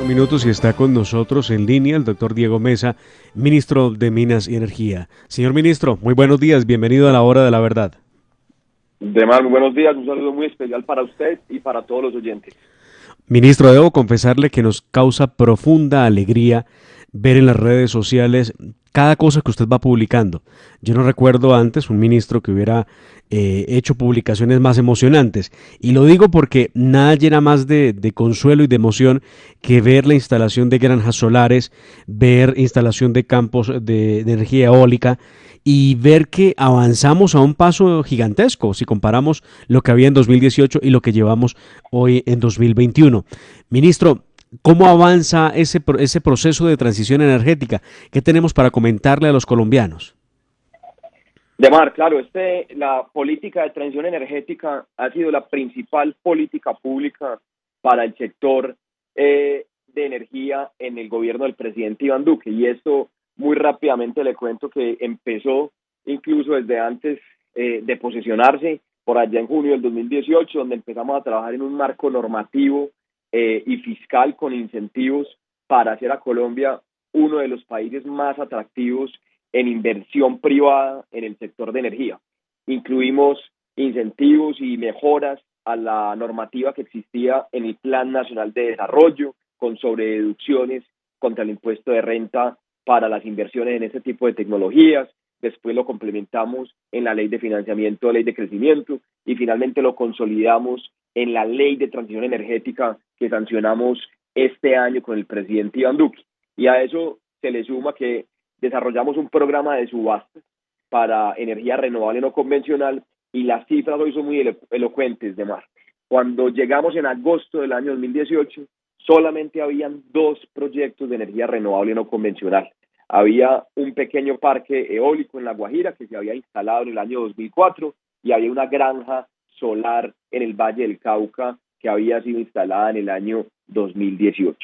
Minutos y está con nosotros en línea el doctor Diego Mesa, ministro de Minas y Energía. Señor ministro, muy buenos días, bienvenido a la Hora de la Verdad. Demar, muy buenos días, un saludo muy especial para usted y para todos los oyentes. Ministro, debo confesarle que nos causa profunda alegría ver en las redes sociales cada cosa que usted va publicando. Yo no recuerdo antes un ministro que hubiera hecho publicaciones más emocionantes. Y lo digo porque nada llena más de consuelo y de emoción que ver la instalación de granjas solares, ver instalación de campos de energía eólica y ver que avanzamos a un paso gigantesco si comparamos lo que había en 2018 y lo que llevamos hoy en 2021. Ministro, ¿cómo avanza ese proceso de transición energética? ¿Qué tenemos para comentarle a los colombianos? Demar, claro, la política de transición energética ha sido la principal política pública para el sector de energía en el gobierno del presidente Iván Duque, y esto muy rápidamente le cuento que empezó incluso desde antes de posesionarse, por allá en junio del 2018, donde empezamos a trabajar en un marco normativo y fiscal con incentivos para hacer a Colombia uno de los países más atractivos en inversión privada en el sector de energía. Incluimos incentivos y mejoras a la normativa que existía en el Plan Nacional de Desarrollo, con sobrededucciones contra el impuesto de renta para las inversiones en este tipo de tecnologías. Después lo complementamos en la Ley de Financiamiento, Ley de Crecimiento, y finalmente lo consolidamos en la Ley de Transición Energética que sancionamos este año con el presidente Iván Duque. Y a eso se le suma que desarrollamos un programa de subastas para energía renovable no convencional, y las cifras hoy son muy elocuentes, Demar. Cuando llegamos en agosto del año 2018, solamente habían 2 proyectos de energía renovable no convencional. Había un pequeño parque eólico en La Guajira que se había instalado en el año 2004 y había una granja solar en el Valle del Cauca que había sido instalada en el año 2018.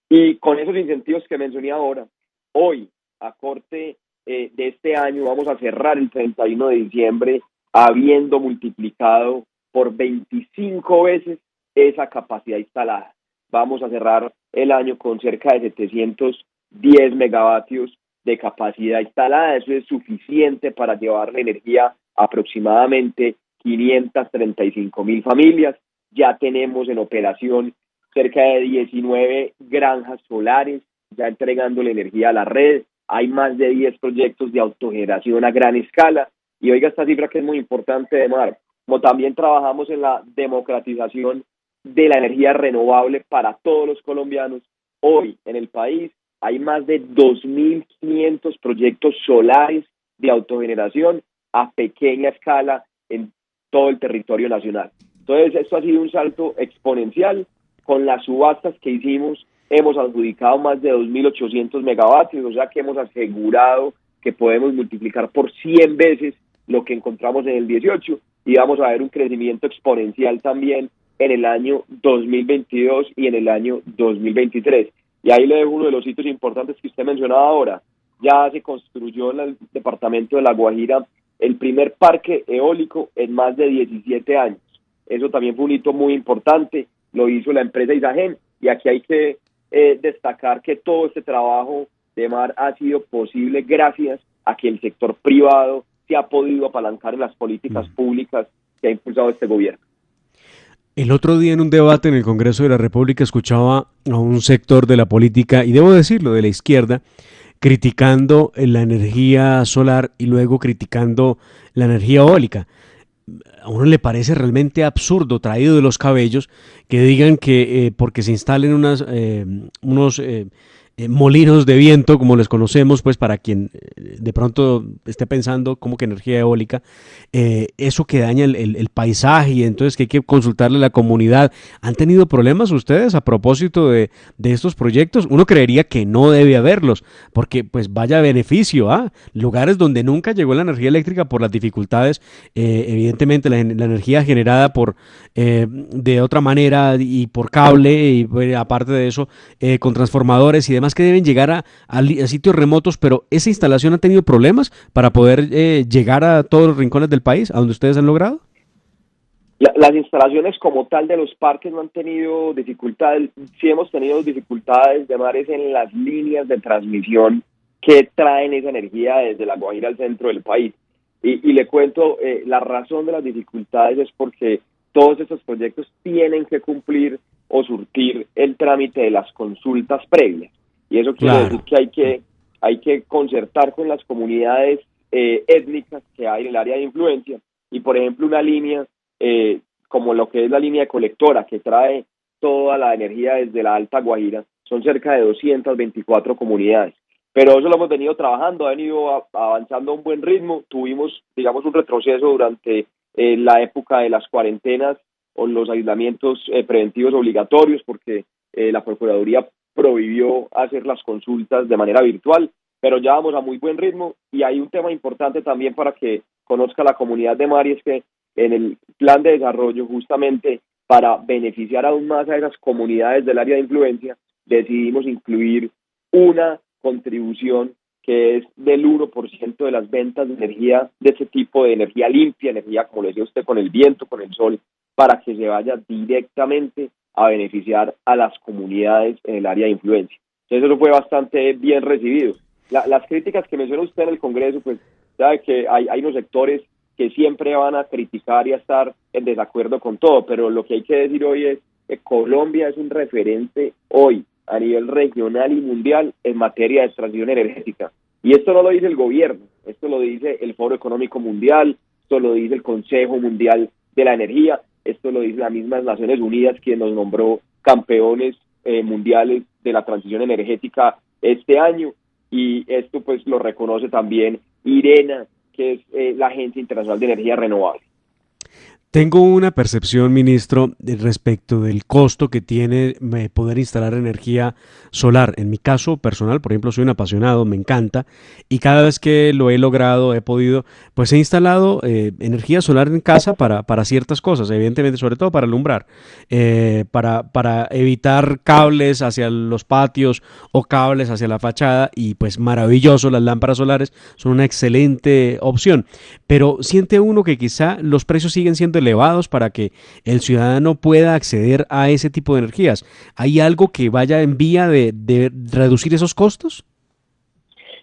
Y con esos incentivos que mencioné ahora, hoy, a corte de este año, vamos a cerrar el 31 de diciembre habiendo multiplicado por 25 veces esa capacidad instalada. Vamos a cerrar el año con cerca de 710 megavatios de capacidad instalada. Eso es suficiente para llevar la energía a aproximadamente 535,000 familias. Ya tenemos en operación cerca de 19 granjas solares, ya entregando la energía a la red. Hay más de 10 proyectos de autogeneración a gran escala. Y oiga esta cifra que es muy importante, Demar, como también trabajamos en la democratización de la energía renovable para todos los colombianos. Hoy en el país hay más de 2.500 proyectos solares de autogeneración a pequeña escala en todo el territorio nacional. Entonces, esto ha sido un salto exponencial. Con las subastas que hicimos, hemos adjudicado más de 2.800 megavatios, o sea que hemos asegurado que podemos multiplicar por 100 veces lo que encontramos en el 18, y vamos a ver un crecimiento exponencial también en el año 2022 y en el año 2023. Y ahí le dejo uno de los sitios importantes que usted mencionaba ahora. Ya se construyó en el departamento de La Guajira el primer parque eólico en más de 17 años. Eso también fue un hito muy importante, lo hizo la empresa Isagen, y aquí hay que destacar que todo este trabajo de mar ha sido posible gracias a que el sector privado se ha podido apalancar en las políticas públicas que ha impulsado este gobierno. El otro día en un debate en el Congreso de la República escuchaba a un sector de la política, y debo decirlo, de la izquierda, criticando la energía solar y luego criticando la energía eólica. A uno le parece realmente absurdo, traído de los cabellos, que digan que porque se instalen unos molinos de viento, como les conocemos, pues para quien de pronto esté pensando como que energía eólica, eso que daña el paisaje, y entonces que hay que consultarle a la comunidad. ¿Han tenido problemas ustedes a propósito de estos proyectos? Uno creería que no debe haberlos, porque pues vaya beneficio a lugares donde nunca llegó la energía eléctrica por las dificultades, evidentemente la energía generada por de otra manera y por cable, y aparte de eso con transformadores y demás que deben llegar a sitios remotos, pero esa instalación ha tenido problemas para poder llegar a todos los rincones del país, a donde ustedes han logrado. Las instalaciones como tal de los parques no han tenido dificultades, sí hemos tenido dificultades de mares en las líneas de transmisión que traen esa energía desde La Guajira al centro del país. Y le cuento, la razón de las dificultades es porque todos estos proyectos tienen que cumplir o surtir el trámite de las consultas previas. Y eso quiere decir Claro. que hay que concertar con las comunidades étnicas que hay en el área de influencia. Y por ejemplo, una línea como lo que es la línea colectora que trae toda la energía desde la Alta Guajira, son cerca de 224 comunidades. Pero eso lo hemos venido trabajando, ha venido avanzando a un buen ritmo. Tuvimos, digamos, un retroceso durante la época de las cuarentenas o los aislamientos preventivos obligatorios, porque la Procuraduría prohibió hacer las consultas de manera virtual, pero ya vamos a muy buen ritmo. Y hay un tema importante también para que conozca la comunidad de Mari, es que en el plan de desarrollo, justamente para beneficiar aún más a esas comunidades del área de influencia, decidimos incluir una contribución que es del 1% de las ventas de energía, de ese tipo de energía limpia, energía, como le decía usted, con el viento, con el sol, para que se vaya directamente a beneficiar a las comunidades en el área de influencia. Entonces eso fue bastante bien recibido. Las críticas que menciona usted en el Congreso, pues sabe que hay unos sectores que siempre van a criticar y a estar en desacuerdo con todo, pero lo que hay que decir hoy es que Colombia es un referente hoy a nivel regional y mundial en materia de transición energética. Y esto no lo dice el gobierno, esto lo dice el Foro Económico Mundial, esto lo dice el Consejo Mundial de la Energía, esto lo dice las mismas Naciones Unidas, quien nos nombró campeones mundiales de la transición energética este año, y esto pues lo reconoce también IRENA, que es la Agencia Internacional de Energía Renovable. Tengo una percepción, ministro, respecto del costo que tiene poder instalar energía solar. En mi caso personal, por ejemplo, soy un apasionado, me encanta, y cada vez que lo he logrado, he podido, pues he instalado energía solar en casa para ciertas cosas, evidentemente, sobre todo para alumbrar, para evitar cables hacia los patios o cables hacia la fachada, y pues maravilloso, las lámparas solares son una excelente opción. Pero siente uno que quizá los precios siguen siendo elevados para que el ciudadano pueda acceder a ese tipo de energías. ¿Hay algo que vaya en vía de reducir esos costos?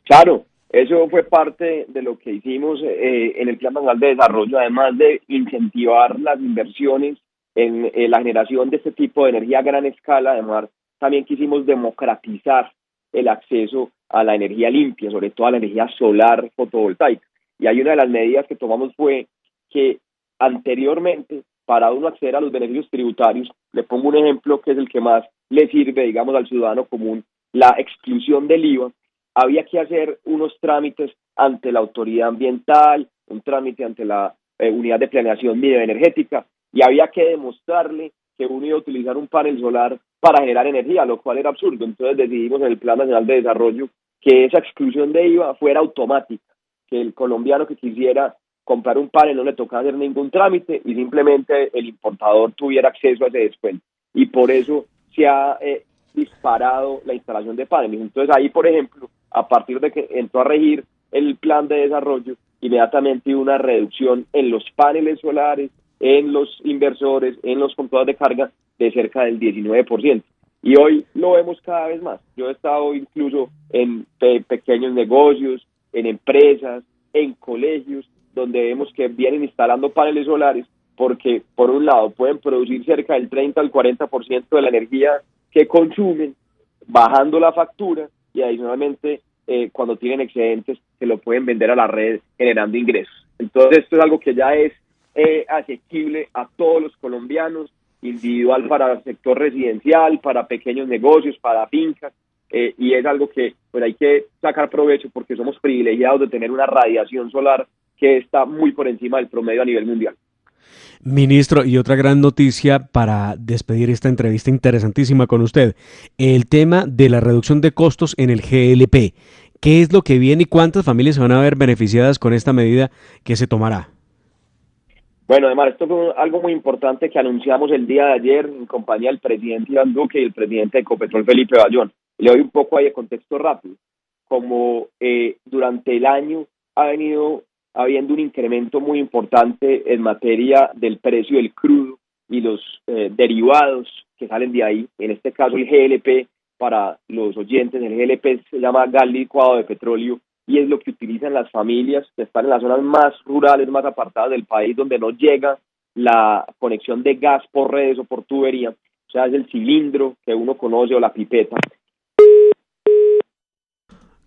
Claro, eso fue parte de lo que hicimos en el Plan Nacional de Desarrollo, además de incentivar las inversiones en la generación de este tipo de energía a gran escala. Además, también quisimos democratizar el acceso a la energía limpia, sobre todo a la energía solar fotovoltaica. Y hay una de las medidas que tomamos fue que anteriormente, para uno acceder a los beneficios tributarios, le pongo un ejemplo que es el que más le sirve, digamos, al ciudadano común, la exclusión del IVA. Había que hacer unos trámites ante la autoridad ambiental, un trámite ante la unidad de planeación bioenergética, y había que demostrarle que uno iba a utilizar un panel solar para generar energía, lo cual era absurdo. Entonces decidimos en el Plan Nacional de Desarrollo que esa exclusión de IVA fuera automática, que el colombiano que quisiera comprar un panel no le tocaba hacer ningún trámite y simplemente el importador tuviera acceso a ese descuento. Y por eso se ha disparado la instalación de paneles. Entonces ahí, por ejemplo, a partir de que entró a regir el plan de desarrollo, inmediatamente hubo una reducción en los paneles solares, en los inversores, en los computadores de carga de cerca del 19%. Y hoy lo vemos cada vez más. Yo he estado incluso en pequeños negocios, en empresas, en colegios, donde vemos que vienen instalando paneles solares porque, por un lado, pueden producir cerca del 30 al 40% de la energía que consumen, bajando la factura, y adicionalmente, cuando tienen excedentes, se lo pueden vender a la red generando ingresos. Entonces, esto es algo que ya es asequible a todos los colombianos, individual para el sector residencial, para pequeños negocios, para fincas, y es algo que pues hay que sacar provecho porque somos privilegiados de tener una radiación solar que está muy por encima del promedio a nivel mundial. Ministro, y otra gran noticia para despedir esta entrevista interesantísima con usted, el tema de la reducción de costos en el GLP. ¿Qué es lo que viene y cuántas familias se van a ver beneficiadas con esta medida que se tomará? Bueno, además, esto fue algo muy importante que anunciamos el día de ayer en compañía del presidente Iván Duque y el presidente de Ecopetrol, Felipe Bayón. Le doy un poco ahí de contexto rápido. Como durante el año ha venido habiendo un incremento muy importante en materia del precio del crudo y los derivados que salen de ahí, en este caso el GLP, para los oyentes, el GLP se llama gas licuado de petróleo y es lo que utilizan las familias que están en las zonas más rurales, más apartadas del país, donde no llega la conexión de gas por redes o por tubería, o sea, es el cilindro que uno conoce o la pipeta.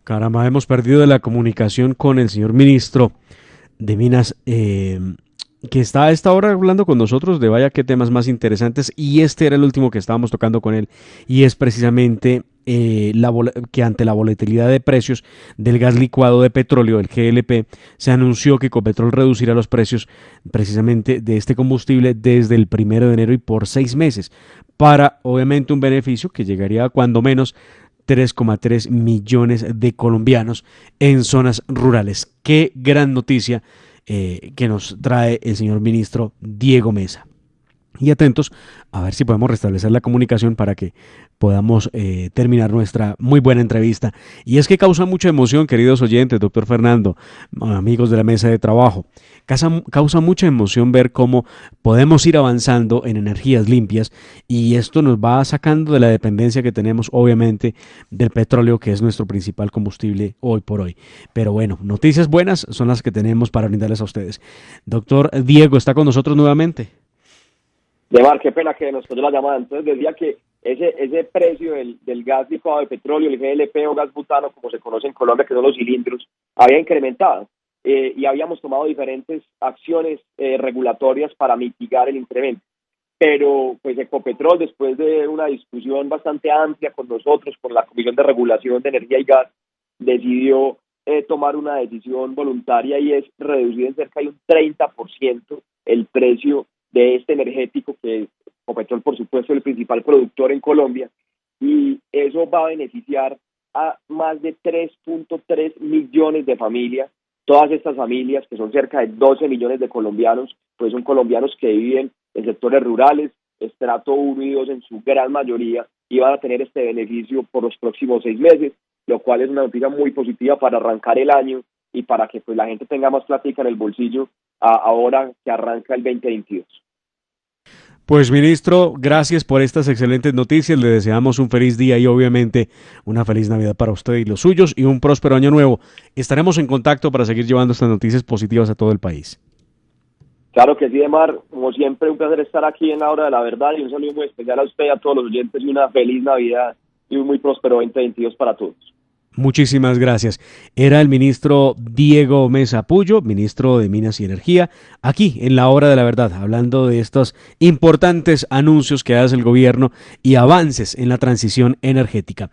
Caramba, hemos perdido la comunicación con el señor ministro de Minas, que está a esta hora hablando con nosotros de vaya qué temas más interesantes, y este era el último que estábamos tocando con él, y es precisamente que ante la volatilidad de precios del gas licuado de petróleo, el GLP, se anunció que Ecopetrol reducirá los precios precisamente de este combustible desde el 1 de enero y por 6 meses, para obviamente un beneficio que llegaría a cuando menos 3,3 millones de colombianos en zonas rurales. Qué gran noticia que nos trae el señor ministro Diego Mesa. Y atentos a ver si podemos restablecer la comunicación para que podamos terminar nuestra muy buena entrevista. Y es que causa mucha emoción, queridos oyentes, doctor Fernando, amigos de la mesa de trabajo. Causa mucha emoción ver cómo podemos ir avanzando en energías limpias, y esto nos va sacando de la dependencia que tenemos, obviamente, del petróleo, que es nuestro principal combustible hoy por hoy. Pero bueno, noticias buenas son las que tenemos para brindarles a ustedes. Doctor Diego, ¿está con nosotros nuevamente? Demar, qué pena que nos cayó la llamada. Entonces decía que ese precio del gas licuado de petróleo, el GLP o gas butano, como se conoce en Colombia, que son los cilindros, había incrementado y habíamos tomado diferentes acciones regulatorias para mitigar el incremento. Pero pues Ecopetrol, después de una discusión bastante amplia con nosotros, con la Comisión de Regulación de Energía y Gas, decidió tomar una decisión voluntaria, y es reducir en cerca de un 30% el precio de este energético, que es Ecopetrol, por supuesto, el principal productor en Colombia, y eso va a beneficiar a más de 3.3 millones de familias. Todas estas familias, que son cerca de 12 millones de colombianos, pues son colombianos que viven en sectores rurales, estrato 1 y 2 en su gran mayoría, y van a tener este beneficio por los próximos 6 meses, lo cual es una noticia muy positiva para arrancar el año y para que pues la gente tenga más plática en el bolsillo ahora que arranca el 2022. Pues ministro, gracias por estas excelentes noticias, le deseamos un feliz día y obviamente una feliz Navidad para usted y los suyos y un próspero año nuevo. Estaremos en contacto para seguir llevando estas noticias positivas a todo el país. Claro que sí, Demar, como siempre un placer estar aquí en la hora de la verdad, y un saludo muy especial a usted y a todos los oyentes, y una feliz Navidad y un muy próspero 2022 para todos. Muchísimas gracias. Era el ministro Diego Mesa Puyo, ministro de Minas y Energía, aquí en la Hora de la Verdad, hablando de estos importantes anuncios que hace el gobierno y avances en la transición energética.